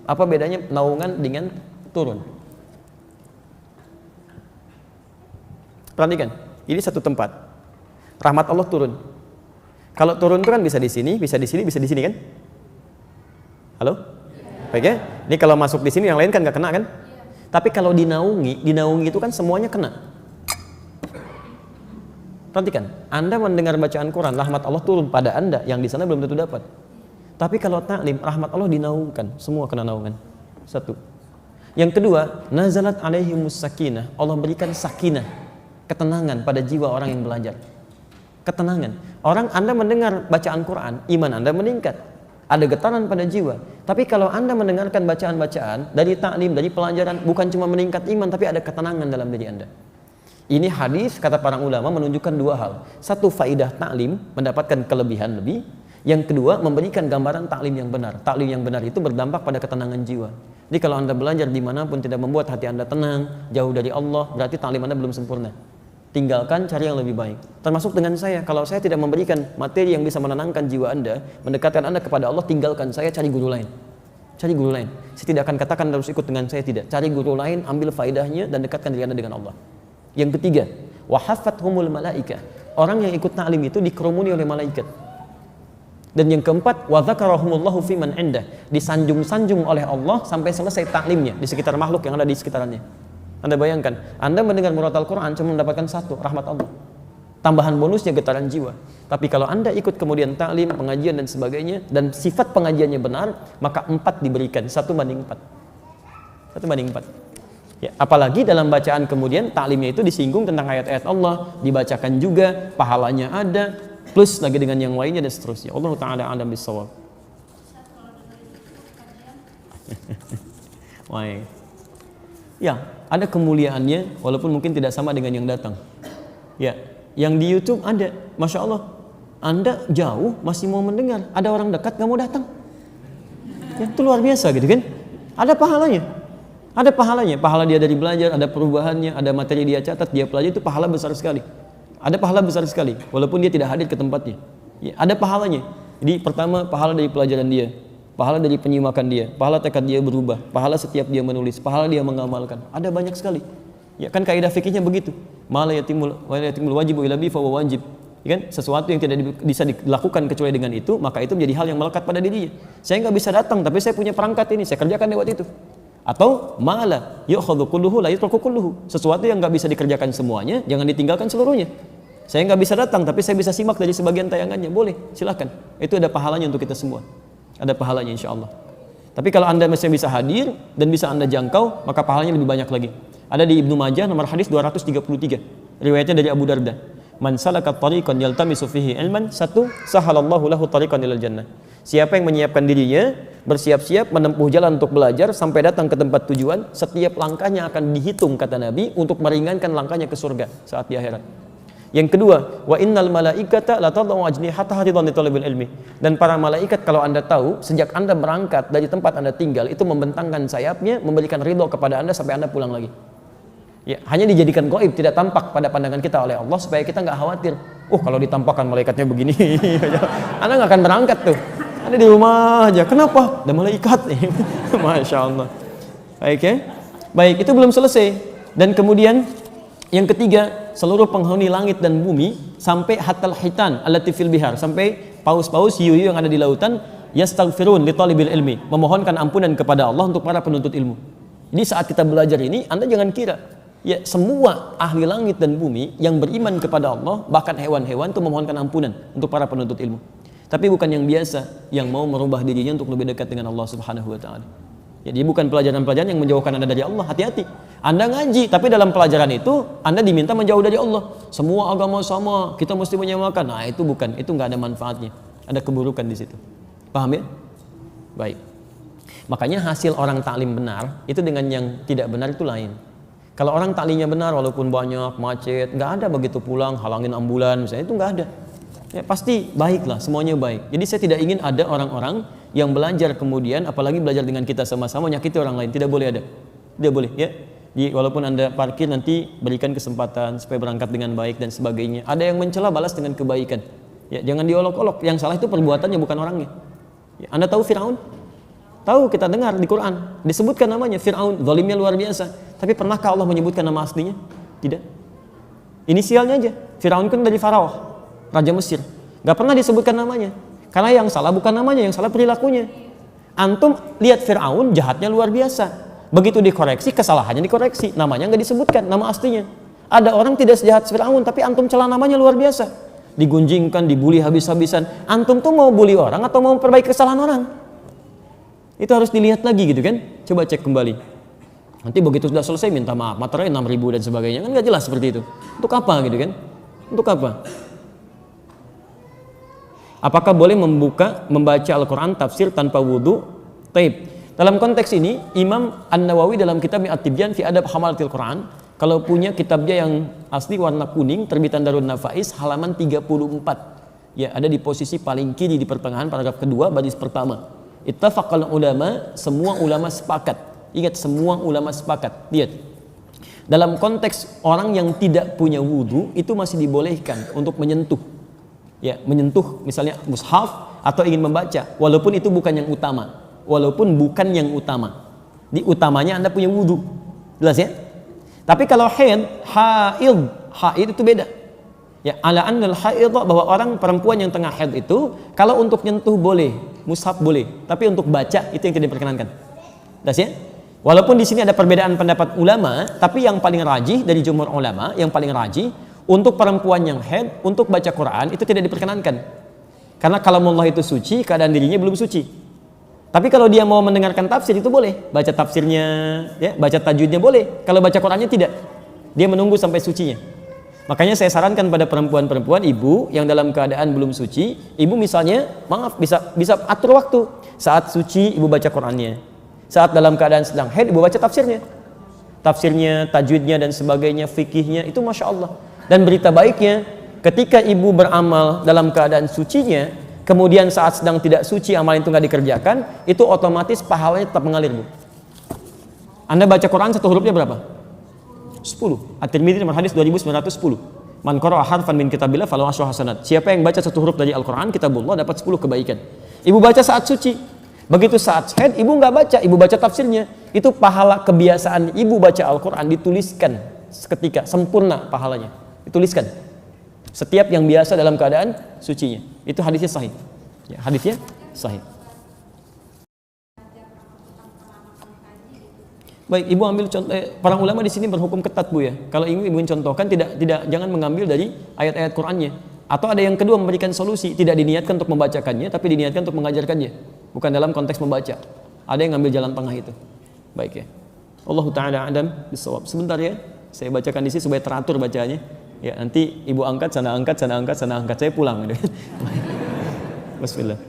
Apa bedanya naungan dengan turun? Perhatikan, ini satu tempat. Rahmat Allah turun. Kalau turun itu kan bisa di sini, bisa di sini, bisa di sini kan? Halo? Baik ya? Ini kalau masuk di sini yang lain kan nggak kena kan? Tapi kalau dinaungi itu kan semuanya kena. Perhatikan, Anda mendengar bacaan Quran, rahmat Allah turun pada Anda, yang di sana belum tentu dapat. Tapi kalau taklim, rahmat Allah dinaungkan, semua kena naungan. Satu. Yang kedua, nazalat alaihimus sakinah, Allah berikan sakinah, ketenangan pada jiwa orang yang belajar. Ketenangan. Orang Anda mendengar bacaan Quran, iman Anda meningkat. Ada getaran pada jiwa. Tapi kalau Anda mendengarkan bacaan-bacaan dari taklim, dari pelajaran, bukan cuma meningkat iman, tapi ada ketenangan dalam diri Anda. Ini hadis, kata para ulama, menunjukkan dua hal. Satu, faidah taklim, mendapatkan kelebihan lebih. Yang kedua, memberikan gambaran taklim yang benar. Taklim yang benar itu berdampak pada ketenangan jiwa. Jadi kalau Anda belajar dimanapun tidak membuat hati Anda tenang, jauh dari Allah, berarti taklim Anda belum sempurna. Tinggalkan, cari yang lebih baik. Termasuk dengan saya, kalau saya tidak memberikan materi yang bisa menenangkan jiwa Anda, mendekatkan Anda kepada Allah, tinggalkan saya, cari guru lain. Cari guru lain. Saya tidak akan katakan harus ikut dengan saya, tidak. Cari guru lain, ambil faidahnya dan dekatkan diri Anda dengan Allah. Yang ketiga, wahafathumul malaikah. Orang yang ikut ta'lim itu dikerumuni oleh malaikat. Dan yang keempat, wa dzakarahumullahu fiman indah. Disanjung-sanjung oleh Allah sampai selesai taklimnya di sekitar makhluk yang ada di sekitarnya. Anda bayangkan, Anda mendengar murotal Quran cuma mendapatkan satu, rahmat Allah. Tambahan bonusnya getaran jiwa. Tapi kalau Anda ikut kemudian taklim, pengajian dan sebagainya, dan sifat pengajiannya benar, maka 4 diberikan, 1:4. 1:4. Ya, apalagi dalam bacaan kemudian taklimnya itu disinggung tentang ayat-ayat Allah, dibacakan juga, pahalanya ada, plus lagi dengan yang lainnya dan seterusnya. Allah Ta'ala a'lam bissawab. Wah. Ya, ada kemuliaannya walaupun mungkin tidak sama dengan yang datang. Ya, yang di YouTube ada, Masya Allah, Anda jauh masih mau mendengar, ada orang dekat gak mau datang. Ya, itu luar biasa gitu kan? Ada pahalanya. Ada pahalanya, pahala dia dari belajar, ada perubahannya, ada materi dia catat, dia pelajari, itu pahala besar sekali. Ada pahala besar sekali, walaupun dia tidak hadir ke tempatnya. Ya, ada pahalanya. Jadi pertama, pahala dari pelajaran dia, pahala dari penyimakan dia, pahala tekad dia berubah, pahala setiap dia menulis, pahala dia mengamalkan. Ada banyak sekali. Ya kan kaidah fikihnya begitu. Ma la yatimul wajibu illa bi fa wajib. Ya kan? Sesuatu yang tidak bisa dilakukan kecuali dengan itu, maka itu menjadi hal yang melekat pada dirinya. Saya nggak bisa datang, tapi saya punya perangkat ini, saya kerjakan lewat itu. Atau ma'ala yu'khadhu kulluhu la yutruku kulluhu. Sesuatu yang nggak bisa dikerjakan semuanya, jangan ditinggalkan seluruhnya. Saya nggak bisa datang, tapi saya bisa simak dari sebagian tayangannya. Boleh, silakan. Itu ada pahalanya untuk kita semua. Ada pahalanya insya Allah. Tapi kalau Anda masih bisa hadir dan bisa Anda jangkau, maka pahalanya lebih banyak lagi. Ada di Ibnu Majah nomor hadis 233. Riwayatnya dari Abu Darda. Man salaka tariqan yaltamisu fihi ilman, satu, sahalallahu lahu tariqan ilal jannah. Siapa yang menyiapkan dirinya, bersiap-siap menempuh jalan untuk belajar sampai datang ke tempat tujuan, setiap langkahnya akan dihitung kata Nabi untuk meringankan langkahnya ke surga saat di akhirat. Yang kedua, wa innal malaikata la tad'u ajnihataha ridwan li talabil ilmi. Dan para malaikat kalau Anda tahu, sejak Anda berangkat dari tempat Anda tinggal itu membentangkan sayapnya, memberikan ridho kepada Anda sampai Anda pulang lagi. Ya, hanya dijadikan gaib, tidak tampak pada pandangan kita oleh Allah supaya kita nggak khawatir. Kalau ditampakkan malaikatnya begini, Anda nggak akan berangkat tuh. Anda di rumah aja. Kenapa? Ada malaikat nih. Masya Allah. Baik ya. Baik, itu belum selesai. Dan kemudian yang ketiga, seluruh penghuni langit dan bumi sampai hatal hitan allati fil bihar, sampai paus-paus hiu-hiu yang ada di lautan, yastaghfirun li talibil ilmi, memohonkan ampunan kepada Allah untuk para penuntut ilmu. Jadi saat kita belajar ini, Anda jangan kira ya semua ahli langit dan bumi yang beriman kepada Allah, bahkan hewan-hewan itu memohonkan ampunan untuk para penuntut ilmu. Tapi bukan yang biasa yang mau merubah dirinya untuk lebih dekat dengan Allah Subhanahu wa taala. Jadi bukan pelajaran-pelajaran yang menjauhkan Anda dari Allah. Hati-hati. Anda ngaji, tapi dalam pelajaran itu Anda diminta menjauh dari Allah. Semua agama sama, kita mesti menyamakan. Nah, itu bukan, itu nggak ada manfaatnya. Ada keburukan di situ. Paham ya? Baik. Makanya hasil orang taklim benar itu dengan yang tidak benar itu lain. Kalau orang taklimnya benar walaupun banyak macet, nggak ada begitu pulang halangin ambulan misalnya, itu nggak ada. Ya, pasti baiklah, semuanya baik. Jadi saya tidak ingin ada orang-orang yang belajar kemudian, apalagi belajar dengan kita sama-sama nyakiti orang lain. Tidak boleh ada. Tidak boleh ya. Jadi, walaupun Anda parkir nanti berikan kesempatan supaya berangkat dengan baik dan sebagainya. Ada yang mencela, balas dengan kebaikan. Ya, jangan diolok-olok. Yang salah itu perbuatannya bukan orangnya. Ya, Anda tahu Firaun? Tahu, kita dengar di Quran disebutkan namanya Fir'aun, zalimnya luar biasa. Tapi pernahkah Allah menyebutkan nama aslinya? Tidak. Inisialnya aja. Fir'aun kan dari Faraoh, raja Mesir. Gak pernah disebutkan namanya. Karena yang salah bukan namanya, yang salah perilakunya. Antum lihat Fir'aun jahatnya luar biasa. Begitu dikoreksi, kesalahannya dikoreksi. Namanya gak disebutkan, nama aslinya. Ada orang tidak sejahat Fir'aun, tapi antum celah namanya luar biasa. Digunjingkan, dibully habis-habisan. Antum tuh mau bully orang atau mau memperbaiki kesalahan orang? Itu harus dilihat lagi gitu kan. Coba cek kembali. Nanti begitu sudah selesai minta maaf, materai 6.000 dan sebagainya. Kan gak jelas seperti itu. Untuk apa gitu kan? Untuk apa? Apakah boleh membaca Al-Quran tafsir tanpa wudhu? Taib. Dalam konteks ini, Imam An-Nawawi dalam kitab At-Tibyan fi Adab Hamalatil Quran, kalau punya kitabnya yang asli warna kuning, terbitan Darun Nafais, halaman 34. Ya, ada di posisi paling kiri di pertengahan paragraf kedua, baris pertama. Ittafaqal ulama, semua ulama sepakat. Ingat, semua ulama sepakat. Lihat. Dalam konteks orang yang tidak punya wudhu, itu masih dibolehkan untuk menyentuh. Ya, menyentuh misalnya mushaf atau ingin membaca, walaupun itu bukan yang utama. Walaupun bukan yang utama. Di utamanya Anda punya wudhu. Jelas ya? Tapi kalau haid itu beda. Ya, ala annal haid, bahwa orang perempuan yang tengah haid itu kalau untuk nyentuh boleh, mushaf boleh, tapi untuk baca itu yang tidak diperkenankan. Jelas ya? Walaupun di sini ada perbedaan pendapat ulama, tapi yang paling rajih dari jumhur ulama, yang paling rajih untuk perempuan yang haid untuk baca Quran itu tidak diperkenankan. Karena kalamullah itu suci, keadaan dirinya belum suci. Tapi kalau dia mau mendengarkan tafsir itu boleh, baca tafsirnya, ya, baca tajwidnya boleh. Kalau baca Qurannya tidak, dia menunggu sampai sucinya. Makanya saya sarankan pada perempuan-perempuan, ibu yang dalam keadaan belum suci, ibu misalnya, maaf, bisa atur waktu. Saat suci ibu baca Qurannya, saat dalam keadaan sedang haid ibu baca tafsirnya, tajwidnya dan sebagainya, fikihnya, itu masya Allah. Dan berita baiknya, ketika ibu beramal dalam keadaan sucinya, kemudian saat sedang tidak suci amal itu nggak dikerjakan, itu otomatis pahalanya tetap mengalir, Bu. Anda baca Quran satu hurufnya berapa? 10. At-Tirmidzi nomor hadis 2910. Man qara'a harfan min kitabillah falahu asyru hasanat. Siapa yang baca satu huruf dari Al-Qur'an kitabullah dapat 10 kebaikan. Ibu baca saat suci. Begitu saat haid ibu nggak baca, ibu baca tafsirnya. Itu pahala kebiasaan ibu baca Al-Qur'an dituliskan seketika, sempurna pahalanya. Dituliskan. Setiap yang biasa dalam keadaan sucinya. Itu hadisnya sahih. Ya, hadisnya sahih. Baik, ibu ambil contoh. Para ulama di sini berhukum ketat, Bu, ya. Kalau ibu contohkan, tidak jangan mengambil dari ayat-ayat Qur'annya. Atau ada yang kedua, memberikan solusi, tidak diniatkan untuk membacakannya, tapi diniatkan untuk mengajarkannya, bukan dalam konteks membaca. Ada yang ngambil jalan tengah itu. Baik ya. Allahu taala a'lam bissawab. Sebentar ya, saya bacakan di sini supaya teratur bacanya. Ya, nanti ibu angkat, sana angkat, sana angkat, sana angkat, saya pulang. Bismillah.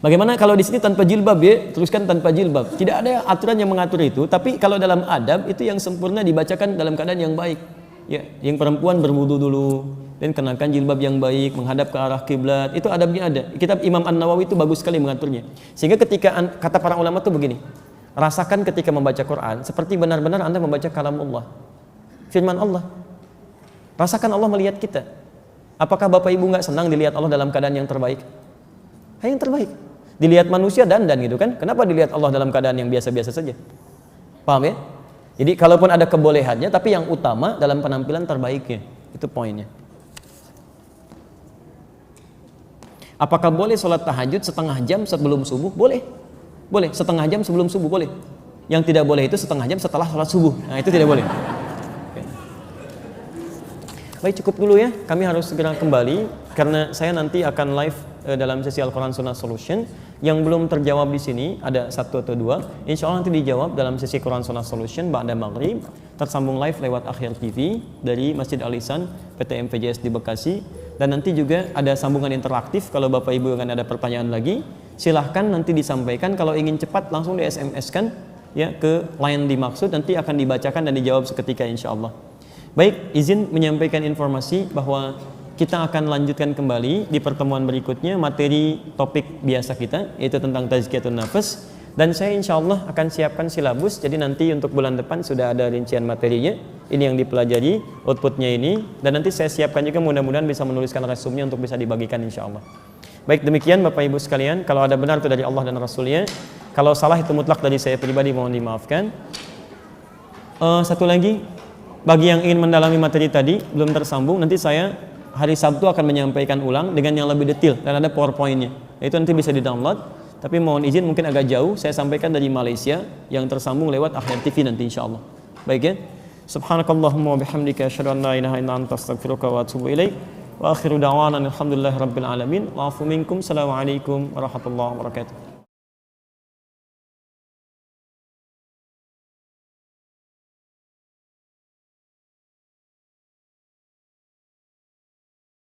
Bagaimana kalau di sini tanpa jilbab, ya? Teruskan tanpa jilbab. Tidak ada aturan yang mengatur itu, tapi kalau dalam adab itu yang sempurna dibacakan dalam keadaan yang baik. Ya, yang perempuan berwudu dulu dan kenakan jilbab yang baik, menghadap ke arah kiblat. Itu adabnya ada. Kitab Imam An-Nawawi itu bagus sekali mengaturnya. Sehingga ketika kata para ulama itu begini, rasakan ketika membaca Quran seperti benar-benar Anda membaca kalam Allah, firman Allah. Rasakan Allah melihat kita. Apakah Bapak Ibu nggak senang dilihat Allah dalam keadaan yang terbaik? Yang terbaik. Dilihat manusia dandan gitu kan? Kenapa dilihat Allah dalam keadaan yang biasa-biasa saja? Paham ya? Jadi kalaupun ada kebolehannya, tapi yang utama dalam penampilan terbaiknya. Itu poinnya. Apakah boleh sholat tahajud setengah jam sebelum subuh? Boleh. Boleh, setengah jam sebelum subuh boleh. Yang tidak boleh itu setengah jam setelah sholat subuh. Nah, itu tidak boleh. Baik, cukup dulu ya. Kami harus segera kembali karena saya nanti akan live dalam sesi Al-Quran Sunnah Solution. Yang belum terjawab di sini ada 1 atau 2. Insya Allah nanti dijawab dalam sesi Quran Sunnah Solution ba'da maghrib. Tersambung live lewat Akhir TV dari Masjid Al-Ihsan PT MPJS di Bekasi. Dan nanti juga ada sambungan interaktif. Kalau Bapak Ibu akan ada pertanyaan lagi, silahkan nanti disampaikan. Kalau ingin cepat langsung di SMS kan ya ke line dimaksud, nanti akan dibacakan dan dijawab seketika insya Allah. Baik, izin menyampaikan informasi bahwa kita akan lanjutkan kembali di pertemuan berikutnya materi topik biasa kita, yaitu tentang tazkiyatun nafas. Dan saya insya Allah akan siapkan silabus, jadi nanti untuk bulan depan sudah ada rincian materinya. Ini yang dipelajari, outputnya ini. Dan nanti saya siapkan juga mudah-mudahan bisa menuliskan resumnya untuk bisa dibagikan insya Allah. Baik, demikian Bapak Ibu sekalian, kalau ada benar itu dari Allah dan Rasulnya, Kalau salah itu mutlak dari saya pribadi, mohon dimaafkan. Satu lagi, bagi yang ingin mendalami materi tadi belum tersambung, nanti saya hari Sabtu akan menyampaikan ulang dengan yang lebih detail dan ada PowerPoint-nya. Itu nanti bisa di-download. Tapi mohon izin mungkin agak jauh, saya sampaikan dari Malaysia yang tersambung lewat Akhlak TV nanti insyaallah. Baik ya. Subhanakallahumma wa bihamdika asyhadu an la ilaha illa anta astaghfiruka wa atubu ilaik. Wa akhiru da'wana alhamdulillahi rabbil alamin. Wa afu minkum. Assalamualaikum warahmatullahi wabarakatuh.